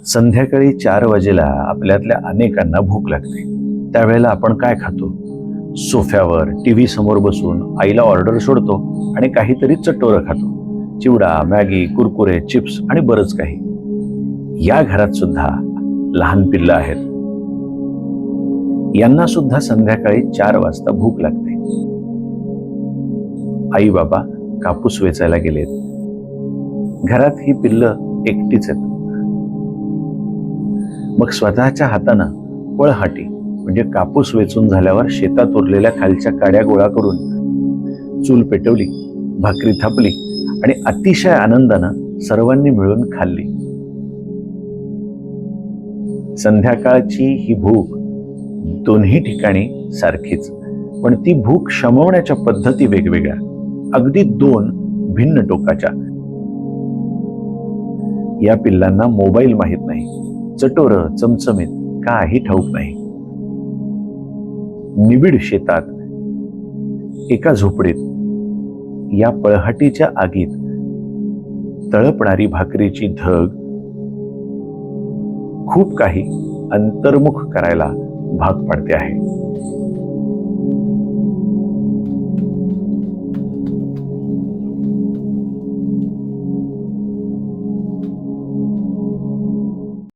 संध्याकाळी 4 वाजेला आपल्यातल्या अनेकांना भूक लागते. त्यावेळेला आपण काय खातो? सोफ्यावर टीव्ही समोर बसून आईला ऑर्डर सोडतो आणि काहीतरी चटोरं खातो. चिवडा, मॅगी, कुरकुरे, चिप्स आणि बरंच काही. या घरात सुद्धा लहान पिल्लं आहेत. यांना सुद्धा संध्याकाळी 4 वाजता भूक लागते. आई बाबा कापूस वेचायला गेलेत. घरात ही पिल्लं एकटीच आहेत. मग स्वतःच्या हातानं पळहाटी म्हणजे कापूस वेचून झाल्यावर शेतात उरलेल्या खालच्या काड्या गोळा करून चूल पेटवली, भाकरी थापली आणि अतिशय आनंदानं सर्वांनी मिळून खाल्ली. संध्याकाळची ही भूक दोन्ही ठिकाणी सारखीच, पण ती भूक शमवण्याच्या पद्धती वेगवेगळ्या, अगदी 2 भिन्न टोकाच्या. या पिल्लांना मोबाईल माहित नाही, चटोरं चमचमीत काही ठाऊक नाही. निबिड शेतात एका झोपडीत या पळहाटीच्या आगीत तळपणारी भाकरीची धग खूप काही अंतर्मुख करायला भाग पाडते आहे.